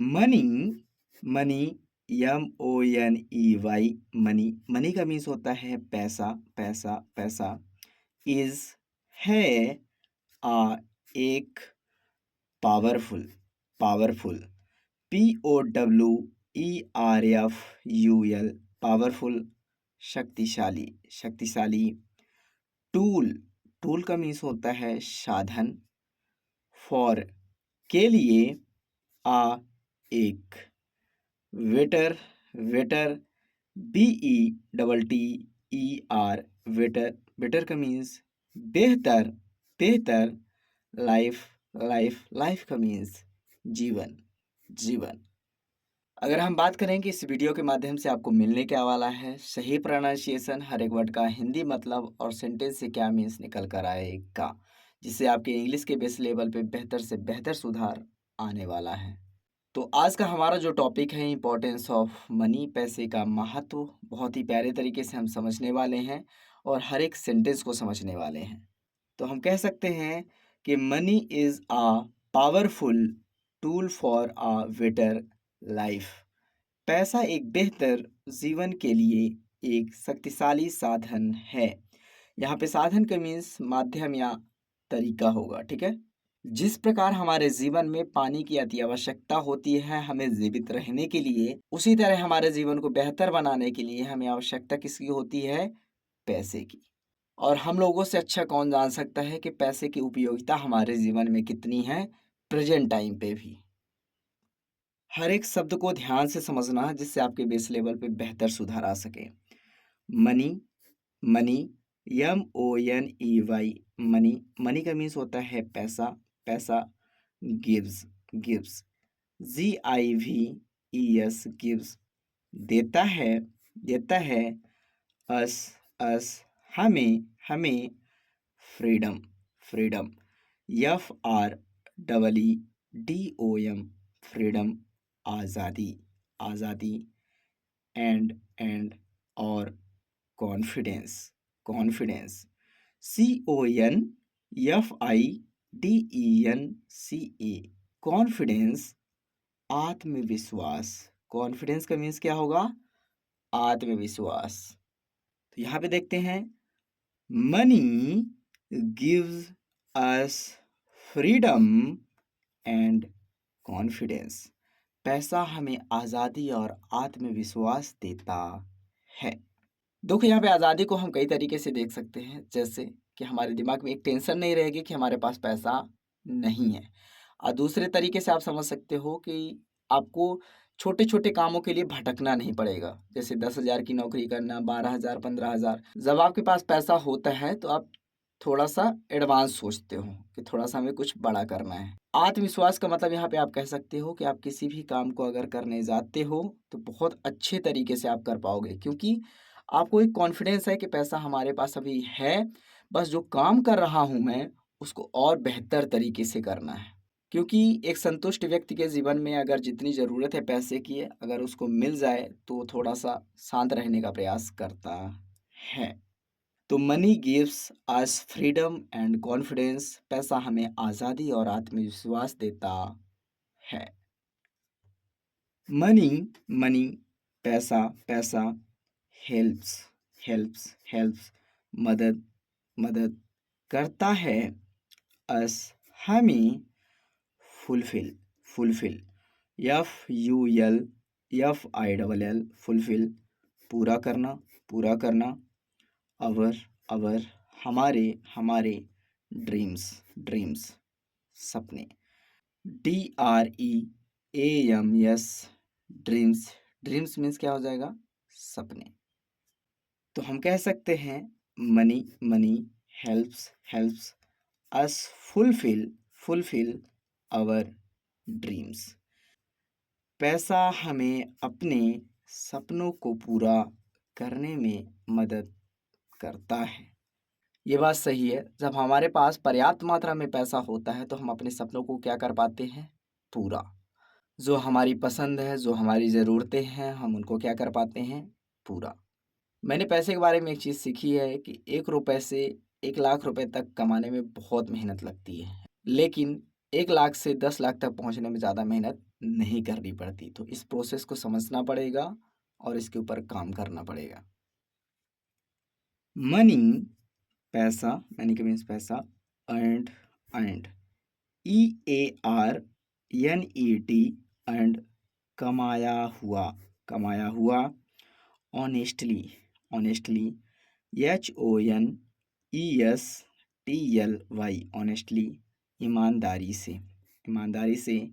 Money money MONEY money money का means होता है पैसा पैसा पैसा। इज है एक पावरफुल पावरफुल POWERFUL पावरफुल शक्तिशाली शक्तिशाली। टूल टूल का मीन्स होता है साधन। फॉर के लिए आ एक। Waiter waiter BETTER waiter waiter का मीन्स बेहतर बेहतर। लाइफ लाइफ लाइफ का मीन्स जीवन जीवन। अगर हम बात करें कि इस वीडियो के माध्यम से आपको मिलने क्या वाला है, सही प्रोनाउंसिएशन हर एक वर्ड का हिंदी मतलब और सेंटेंस से क्या मीन्स निकल कर आएगा, जिससे आपके इंग्लिश के बेस लेवल पे बेहतर से बेहतर सुधार आने वाला है। तो आज का हमारा जो टॉपिक है इम्पोर्टेंस ऑफ मनी, पैसे का महत्व, बहुत ही प्यारे तरीके से हम समझने वाले हैं और हर एक सेंटेंस को समझने वाले हैं। तो हम कह सकते हैं कि money is a powerful tool for a better life. पैसा एक बेहतर जीवन के लिए एक शक्तिशाली साधन है। यहाँ पे साधन का मीन्स माध्यम या तरीका होगा, ठीक है। जिस प्रकार हमारे जीवन में पानी की अति आवश्यकता होती है हमें जीवित रहने के लिए, उसी तरह हमारे जीवन को बेहतर बनाने के लिए हमें आवश्यकता किसकी होती है? पैसे की। और हम लोगों से अच्छा कौन जान सकता है कि पैसे की उपयोगिता हमारे जीवन में कितनी है प्रेजेंट टाइम पे भी। हर एक शब्द को ध्यान से समझना जिससे आपके बेस लेवल पे बेहतर सुधार आ सके। Money money MONEY money money का मीन्स होता है पैसा पैसा। गिव्स गिव्स GIVES गिव्स देता है अस अस हमें हमें। फ्रीडम फ्रीडम FREEDOM फ्रीडम आज़ादी आज़ादी। एंड और कॉन्फिडेंस कॉन्फिडेंस CONFIDENCE कॉन्फिडेंस आत्मविश्वास। कॉन्फिडेंस का मीन्स क्या होगा? आत्मविश्वास। तो यहाँ पे देखते हैं money gives us freedom and confidence. पैसा हमें आज़ादी और आत्मविश्वास देता है। देखो यहाँ पे आज़ादी को हम कई तरीके से देख सकते हैं, जैसे कि हमारे दिमाग में एक टेंशन नहीं रहेगी कि हमारे पास पैसा नहीं है। और दूसरे तरीके से आप समझ सकते हो कि आपको छोटे छोटे कामों के लिए भटकना नहीं पड़ेगा, जैसे 10,000 की नौकरी करना, 12,000 15,000। जब आपके पास पैसा होता है तो आप थोड़ा सा एडवांस सोचते हो कि थोड़ा सा हमें कुछ बड़ा करना है। आत्मविश्वास का मतलब यहाँ पे आप कह सकते हो कि आप किसी भी काम को अगर करने जाते हो तो बहुत अच्छे तरीके से आप कर पाओगे, क्योंकि आपको एक कॉन्फिडेंस है कि पैसा हमारे पास अभी है, बस जो काम कर रहा हूँ मैं उसको और बेहतर तरीके से करना है। क्योंकि एक संतुष्ट व्यक्ति के जीवन में अगर जितनी ज़रूरत है पैसे की, अगर उसको मिल जाए तो वो थोड़ा सा शांत रहने का प्रयास करता है। तो money gives us freedom and confidence. पैसा हमें आज़ादी और आत्मविश्वास देता है। मनी मनी पैसा पैसा। हेल्प्स हेल्प्स हेल्प्स मदद मदद करता है। अस हमें फुलफिल फुलफिल FULFILL फुलफिल पूरा करना पूरा करना। अवर हमारे हमारे। ड्रीम्स सपने। DREAMS dreams. ड्रीम्स मीन्स क्या हो जाएगा? सपने। तो हम कह सकते हैं money money helps us fulfil our dreams. पैसा हमें अपने सपनों को पूरा करने में मदद करता है। ये बात सही है, जब हमारे पास पर्याप्त मात्रा में पैसा होता है तो हम अपने सपनों को क्या कर पाते हैं? पूरा। जो हमारी पसंद है, जो हमारी ज़रूरतें हैं, हम उनको क्या कर पाते हैं? पूरा। मैंने पैसे के बारे में एक चीज़ सीखी है कि 1 रुपए से 1 लाख रुपए तक कमाने में बहुत मेहनत लगती है, लेकिन 1 लाख से 10 लाख तक पहुंचने में ज़्यादा मेहनत नहीं करनी पड़ती। तो इस प्रोसेस को समझना पड़ेगा और इसके ऊपर काम करना पड़ेगा। मनी, पैसा, मनी का मीन्स पैसा, अर्नड, EARNED, अर्नड, कमाया हुआ, ऑनेस्टली, ऑनेस्टली, ईमानदारी से,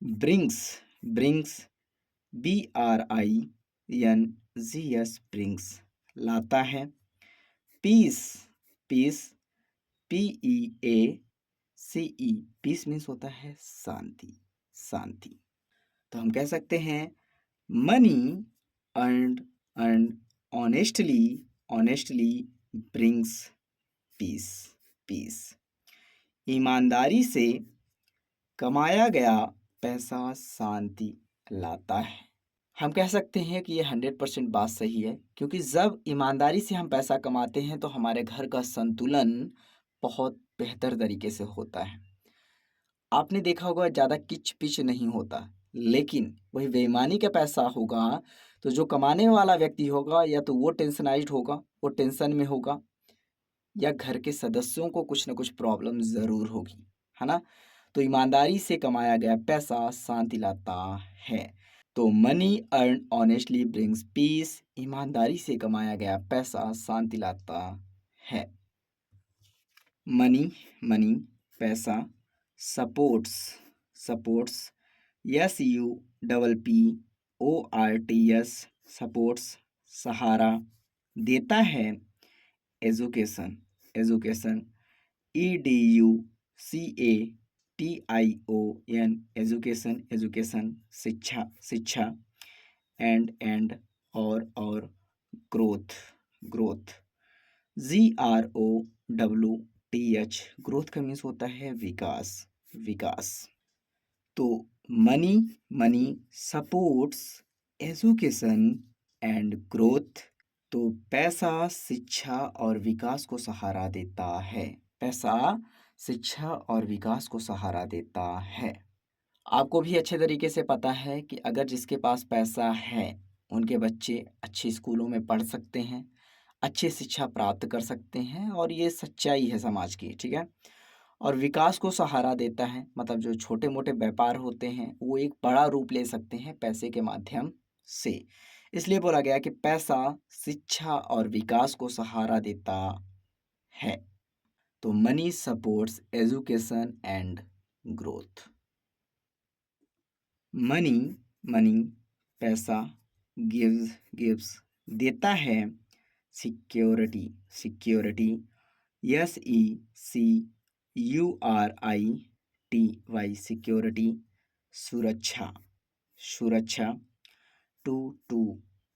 ब्रिंग्स, ब्रिंग्स, लाता है, पीस, PEACE, पीस मीन्स होता है शांति। तो हम कह सकते हैं money earned honestly brings peace. ईमानदारी से कमाया गया पैसा शांति लाता है। हम कह सकते हैं कि ये 100% बात सही है, क्योंकि जब ईमानदारी से हम पैसा कमाते हैं तो हमारे घर का संतुलन बहुत बेहतर तरीके से होता है। आपने देखा होगा ज़्यादा किच पिच नहीं होता, लेकिन वही बेईमानी का पैसा होगा तो जो कमाने वाला व्यक्ति होगा या तो वो टेंशनाइज्ड होगा, वो टेंशन में होगा, या घर के सदस्यों को कुछ ना कुछ प्रॉब्लम ज़रूर होगी, है ना। तो ईमानदारी से कमाया गया पैसा शांति लाता है। तो money earn honestly brings peace, ईमानदारी से कमाया गया पैसा शांति लाता है। मनी पैसा, सपोर्ट्स, SUPPORTS, सपोर्ट्स, सहारा, देता है, एजुकेशन, EDUCATION, एजुकेशन, शिक्षा, एंड और ग्रोथ, GROWTH, ग्रोथ का मीन्स होता है विकास। तो money supports education and growth. तो पैसा शिक्षा और विकास को सहारा देता है। आपको भी अच्छे तरीके से पता है कि अगर जिसके पास पैसा है उनके बच्चे अच्छे स्कूलों में पढ़ सकते हैं, अच्छी शिक्षा प्राप्त कर सकते हैं, और ये सच्चाई है समाज की, ठीक है। और विकास को सहारा देता है, मतलब जो छोटे मोटे व्यापार होते हैं वो एक बड़ा रूप ले सकते हैं पैसे के माध्यम से। इसलिए बोला गया कि पैसा शिक्षा और विकास को सहारा देता है। तो money supports education and growth. Money पैसा, गिव्स देता है, सिक्योरिटी, SECURITY, सिक्योरिटी, सुरक्षा, टू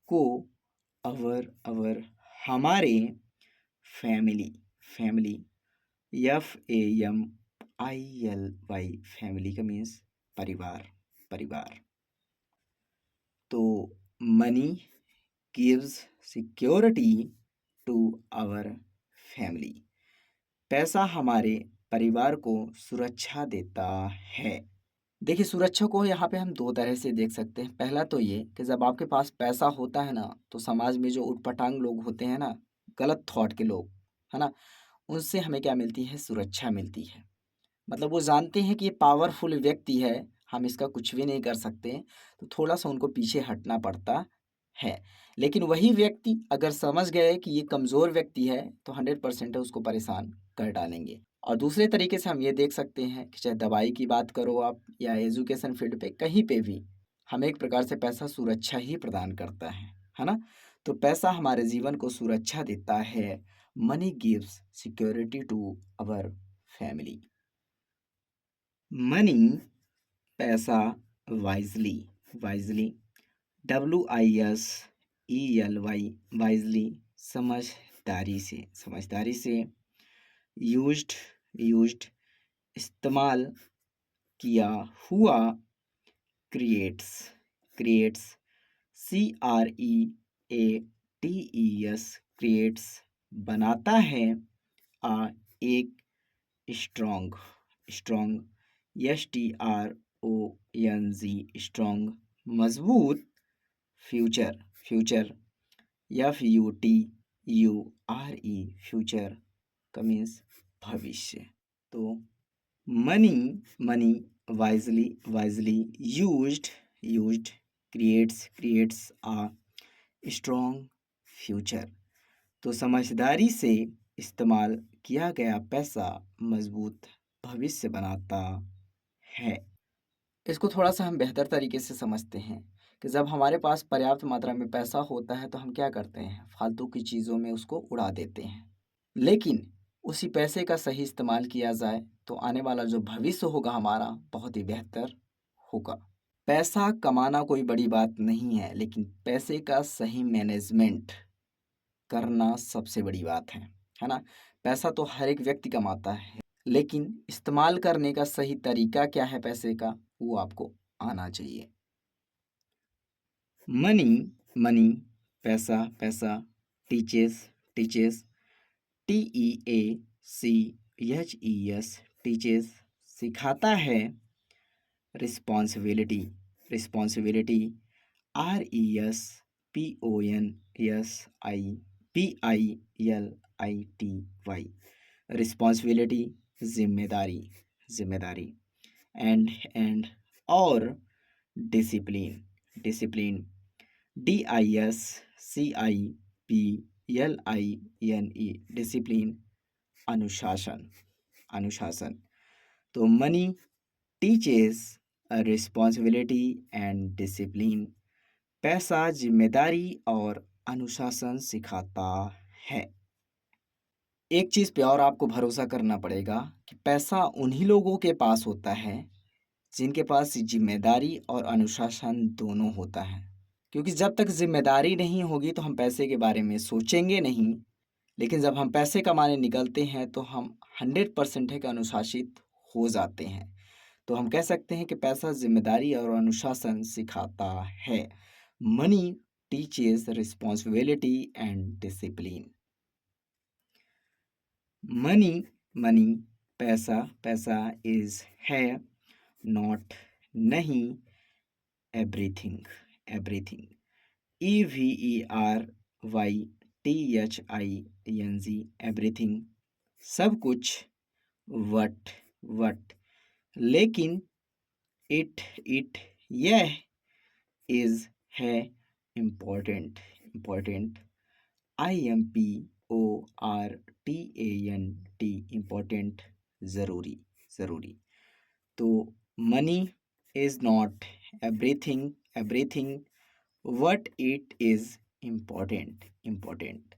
को, अवर हमारे, फैमिली, FAMILY, फैमिली का मीन्स परिवार। तो money gives security to our family, पैसा हमारे परिवार को सुरक्षा देता है। देखिए, सुरक्षा को यहाँ पे हम दो तरह से देख सकते हैं। पहला तो ये कि जब आपके पास पैसा होता है ना, तो समाज में जो उटपटांग लोग होते हैं ना, गलत थॉट के लोग, है ना, उनसे हमें क्या मिलती है? सुरक्षा मिलती है। मतलब वो जानते हैं कि ये पावरफुल व्यक्ति है, हम इसका कुछ भी नहीं कर सकते, तो थोड़ा सा उनको पीछे हटना पड़ता है। लेकिन वही व्यक्ति अगर समझ गए कि ये कमज़ोर व्यक्ति है, तो 100% उसको परेशान कर डालेंगे। और दूसरे तरीके से हम ये देख सकते हैं कि चाहे दवाई की बात करो आप या एजुकेशन फील्ड पे, कहीं पे भी हमें एक प्रकार से पैसा सुरक्षा ही प्रदान करता है ना। तो पैसा हमारे जीवन को सुरक्षा देता है। Money gives security to our family. Money पैसा, वाइजली, WISELY, वाइजली, समझदारी से, यूज्ड, इस्तेमाल किया हुआ, क्रिएट्स, CREATES, क्रिएट्स, बनाता है, एक स्ट्रॉन्ग, STRONG, स्ट्रॉन्ग, मजबूत, फ्यूचर, फ्यूचर, फ्यूचर का मीन्स भविष्य। तो money, money, wisely, wisely, used, creates a strong future. तो समझदारी से इस्तेमाल किया गया पैसा मजबूत भविष्य बनाता है। इसको थोड़ा सा हम बेहतर तरीके से समझते हैं कि जब हमारे पास पर्याप्त मात्रा में पैसा होता है तो हम क्या करते हैं, फालतू की चीज़ों में उसको उड़ा देते हैं। लेकिन उसी पैसे का सही इस्तेमाल किया जाए तो आने वाला जो भविष्य होगा हमारा बहुत ही बेहतर होगा। पैसा कमाना कोई बड़ी बात नहीं है, लेकिन पैसे का सही मैनेजमेंट करना सबसे बड़ी बात है ना? पैसा तो हर एक व्यक्ति कमाता है, लेकिन इस्तेमाल करने का सही तरीका क्या है पैसे का, वो आपको आना चाहिए। मनी, मनी, पैसा, पैसा, टीचेस, टीचेस, सिखाता है। रिस्पॉन्सिबिलिटी, रिस्पॉन्सिबिलिटी, RESPONSIBILITY, रिस्पॉन्सिबिलिटी, जिम्मेदारी, जिम्मेदारी, एंड और डिसिप्लिन, डिसिप्लिन, DISCIPLINE, डिसिप्लिन, अनुशासन, अनुशासन। तो money teaches responsibility and discipline, पैसा जिम्मेदारी और अनुशासन सिखाता है। एक चीज़ पे और आपको भरोसा करना पड़ेगा कि पैसा उन्हीं लोगों के पास होता है जिनके पास जिम्मेदारी और अनुशासन दोनों होता है। क्योंकि जब तक जिम्मेदारी नहीं होगी तो हम पैसे के बारे में सोचेंगे नहीं, लेकिन जब हम पैसे कमाने निकलते हैं तो हम 100% है कि अनुशासित हो जाते हैं। तो हम कह सकते हैं कि पैसा जिम्मेदारी और अनुशासन सिखाता है। Money teaches responsibility and discipline. Money, money, पैसा, पैसा इज है, नॉट, नहीं, एवरीथिंग, एवरीथिंग, EVERYTHING, एवरीथिंग, सब कुछ, वट, लेकिन, इट, यह, इज, है, इम्पोर्टेंट, इम्पोर्टेंट, IMPORTANT, इम्पोर्टेंट, ज़रूरी, ज़रूरी। तो money is not everything, everything, what it is important, important.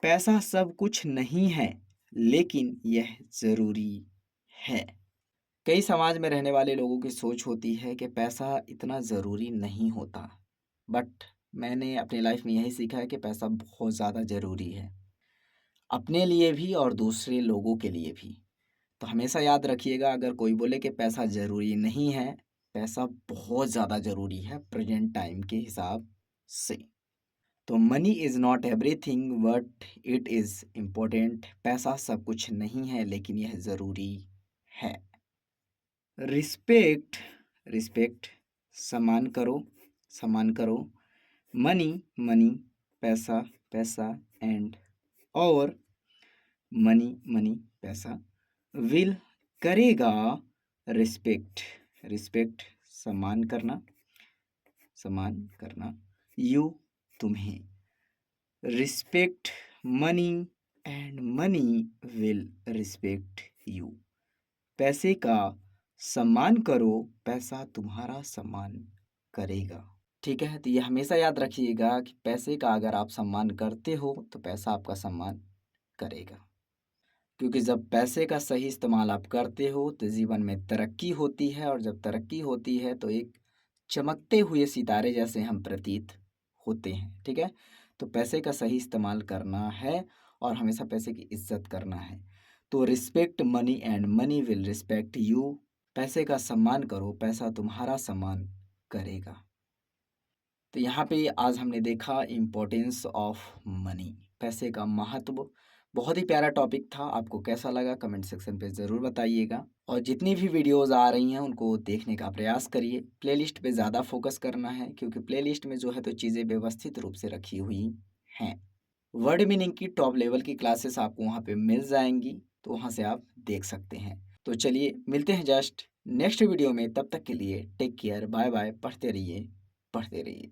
पैसा सब कुछ नहीं है, लेकिन यह ज़रूरी है। कई समाज में रहने वाले लोगों की सोच होती है कि पैसा इतना ज़रूरी नहीं होता, बट मैंने अपनी लाइफ में यही सीखा है कि पैसा बहुत ज़्यादा ज़रूरी है, अपने लिए भी और दूसरे लोगों के लिए भी। तो हमेशा याद रखिएगा, अगर कोई बोले कि पैसा ज़रूरी नहीं है, पैसा बहुत ज़्यादा ज़रूरी है प्रेजेंट टाइम के हिसाब से। तो money is not everything but it is important. पैसा सब कुछ नहीं है, लेकिन यह ज़रूरी है। रिस्पेक्ट, रिस्पेक्ट, सम्मान करो, सम्मान करो। मनी, मनी, पैसा, पैसा, एंड और मनी, मनी, पैसा, विल, करेगा, रिस्पेक्ट, रिस्पेक्ट, सम्मान करना, सम्मान करना, यू, तुम्हें, respect money and money will respect you. पैसे का सम्मान करो, पैसा तुम्हारा सम्मान करेगा। ठीक है, तो ये हमेशा याद रखिएगा कि पैसे का अगर आप सम्मान करते हो तो पैसा आपका सम्मान करेगा। क्योंकि जब पैसे का सही इस्तेमाल आप करते हो तो जीवन में तरक्की होती है, और जब तरक्की होती है तो एक चमकते हुए सितारे जैसे हम प्रतीत होते हैं। ठीक है, तो पैसे का सही इस्तेमाल करना है और हमेशा पैसे की इज्जत करना है। तो respect money and money will respect you. पैसे का सम्मान करो, पैसा तुम्हारा सम्मान करेगा। तो यहाँ पे आज हमने देखा इम्पोर्टेंस ऑफ मनी, पैसे का महत्व। बहुत ही प्यारा टॉपिक था। आपको कैसा लगा कमेंट सेक्शन पे ज़रूर बताइएगा। और जितनी भी वीडियोस आ रही हैं उनको देखने का प्रयास करिए। प्लेलिस्ट पे ज़्यादा फोकस करना है क्योंकि प्लेलिस्ट में जो है तो चीज़ें व्यवस्थित रूप से रखी हुई हैं। वर्ड मीनिंग की टॉप लेवल की क्लासेस आपको वहाँ पे मिल जाएंगी, तो वहाँ से आप देख सकते हैं। तो चलिए मिलते हैं जस्ट नेक्स्ट वीडियो में, तब तक के लिए टेक केयर, बाय बाय। पढ़ते रहिए, पढ़ते रहिए।